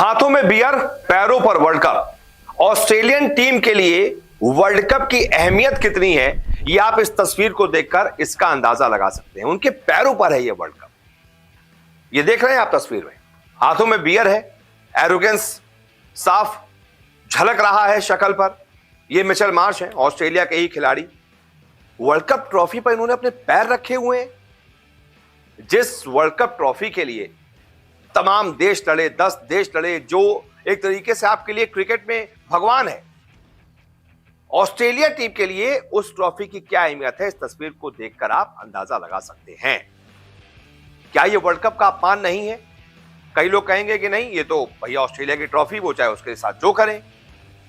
हाथों में बियर, पैरों पर वर्ल्ड कप। ऑस्ट्रेलियन टीम के लिए वर्ल्ड कप की अहमियत कितनी है, यह आप इस तस्वीर को देखकर इसका अंदाजा लगा सकते हैं। उनके पैरों पर है यह वर्ल्ड कप। ये देख रहे हैं आप तस्वीर में, हाथों में बियर है, एरोगेंस साफ झलक रहा है शक्ल पर। ये मिचेल मार्श हैं, ऑस्ट्रेलिया के ही खिलाड़ी। वर्ल्ड कप ट्रॉफी पर इन्होंने अपने पैर रखे हुए हैं। जिस वर्ल्ड कप ट्रॉफी के लिए तमाम देश लड़े, 10 देश लड़े, जो एक तरीके से आपके लिए क्रिकेट में भगवान है, ऑस्ट्रेलिया टीम के लिए उस ट्रॉफी की क्या अहमियत है, इस तस्वीर को देखकर आप अंदाजा लगा सकते हैं। क्या यह वर्ल्ड कप का अपमान नहीं है? कई लोग कहेंगे कि नहीं, ये तो भैया ऑस्ट्रेलिया की ट्रॉफी, वो चाहे उसके साथ जो करें।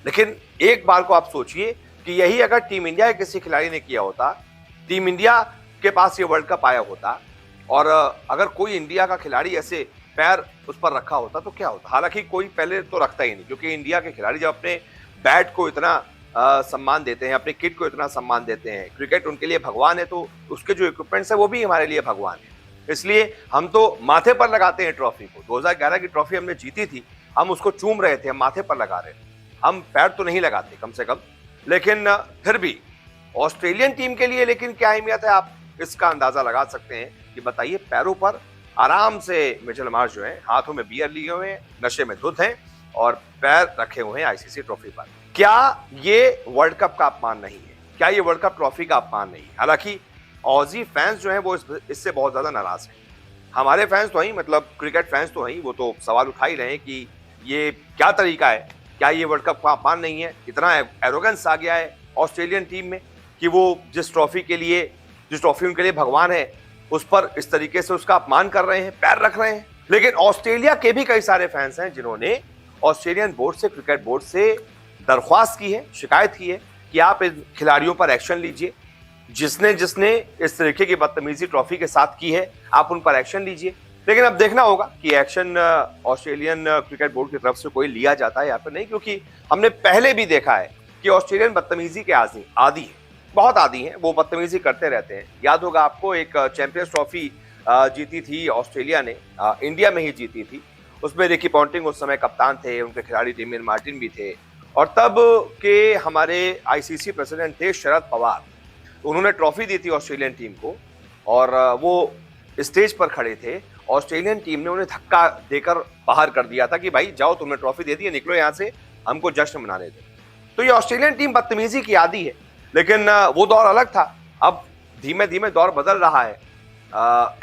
लेकिन एक बार को आप सोचिए कि यही अगर टीम इंडिया के किसी खिलाड़ी ने किया होता, टीम इंडिया के पास ये वर्ल्ड कप आया होता और अगर कोई इंडिया का खिलाड़ी ऐसे पैर उस पर रखा होता तो क्या होता। हालांकि कोई पहले तो रखता ही नहीं, क्योंकि इंडिया के खिलाड़ी जब अपने बैट को इतना सम्मान देते हैं, अपने किट को इतना सम्मान देते हैं, क्रिकेट उनके लिए भगवान है, तो उसके जो इक्विपमेंट्स है वो भी हमारे लिए भगवान है। इसलिए हम तो माथे पर लगाते हैं ट्रॉफी को। 2011 की ट्रॉफी हमने जीती थी, हम उसको चूम रहे थे, हम माथे पर लगा रहे थे, हम पैर तो नहीं लगाते कम से कम। लेकिन फिर भी ऑस्ट्रेलियन टीम के लिए लेकिन क्या अहमियत है, आप इसका अंदाजा लगा सकते हैं कि बताइए। पैरों पर आराम से मिचेल मार्श जो है, हाथों में बियर लिए हुए हैं, नशे में धुत हैं और पैर रखे हुए हैं आईसीसी ट्रॉफी पर। क्या ये वर्ल्ड कप का अपमान नहीं है? क्या ये वर्ल्ड कप ट्रॉफी का अपमान नहीं है? हालांकि ऑजी फैंस जो हैं वो इससे बहुत ज्यादा नाराज हैं। हमारे फैंस तो ही, मतलब क्रिकेट फैंस तो ही, वो तो सवाल उठा ही रहे हैं कि ये क्या तरीका है, क्या ये वर्ल्ड कप का अपमान नहीं है? इतना एरोगेंस आ गया है ऑस्ट्रेलियन टीम में कि वो जिस ट्रॉफी उनके लिए भगवान है, उस पर इस तरीके से उसका अपमान कर रहे हैं, पैर रख रहे हैं। लेकिन ऑस्ट्रेलिया के भी कई सारे फैंस हैं जिन्होंने ऑस्ट्रेलियन बोर्ड से, क्रिकेट बोर्ड से दरख्वास्त की है, शिकायत की है कि आप इन खिलाड़ियों पर एक्शन लीजिए। जिसने इस तरीके की बदतमीजी ट्रॉफी के साथ की है, आप उन पर एक्शन लीजिए। लेकिन अब देखना होगा कि एक्शन ऑस्ट्रेलियन क्रिकेट बोर्ड की तरफ से कोई लिया जाता है या फिर नहीं, क्योंकि हमने पहले भी देखा है कि ऑस्ट्रेलियन बदतमीजी के आदी है, बहुत आदी हैं, वो बदतमीजी करते रहते हैं। याद होगा आपको, एक चैंपियंस ट्रॉफी जीती थी ऑस्ट्रेलिया ने, इंडिया में ही जीती थी। उसमें रिकी पॉन्टिंग उस समय कप्तान थे, उनके खिलाड़ी डेमियन मार्टिन भी थे, और तब के हमारे आईसीसी प्रेसिडेंट थे शरद पवार। उन्होंने ट्रॉफी दी थी ऑस्ट्रेलियन टीम को और वो स्टेज पर खड़े थे। ऑस्ट्रेलियन टीम ने उन्हें धक्का देकर बाहर कर दिया था कि भाई जाओ, तुमने ट्रॉफी दे दी है, निकलो यहाँ से, हमको जश्न मनाने दो। तो ये ऑस्ट्रेलियन टीम बदतमीजी की आदी है। लेकिन वो दौर अलग था, अब धीमे धीमे दौर बदल रहा है।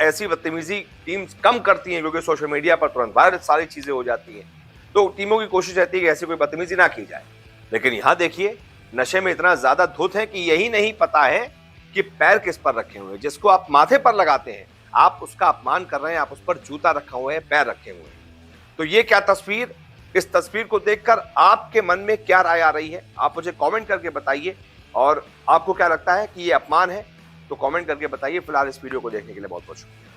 ऐसी बदतमीजी टीम्स कम करती हैं क्योंकि सोशल मीडिया पर तुरंत वायरल सारी चीजें हो जाती हैं, तो टीमों की कोशिश रहती है कि ऐसी कोई बदतमीजी ना की जाए। लेकिन यहाँ देखिए, नशे में इतना ज्यादा धुत है कि यही नहीं पता है कि पैर किस पर रखे हुए हैं। जिसको आप माथे पर लगाते हैं, आप उसका अपमान कर रहे हैं, आप उस पर जूता रखा हुआ है, पैर रखे हुए हैं। तो ये क्या तस्वीर, इस तस्वीर को देखकर आपके मन में क्या राय आ रही है, आप मुझे कमेंट करके बताइए। और आपको क्या लगता है कि ये अपमान है, तो कमेंट करके बताइए। फिलहाल इस वीडियो को देखने के लिए बहुत बहुत शुक्रिया।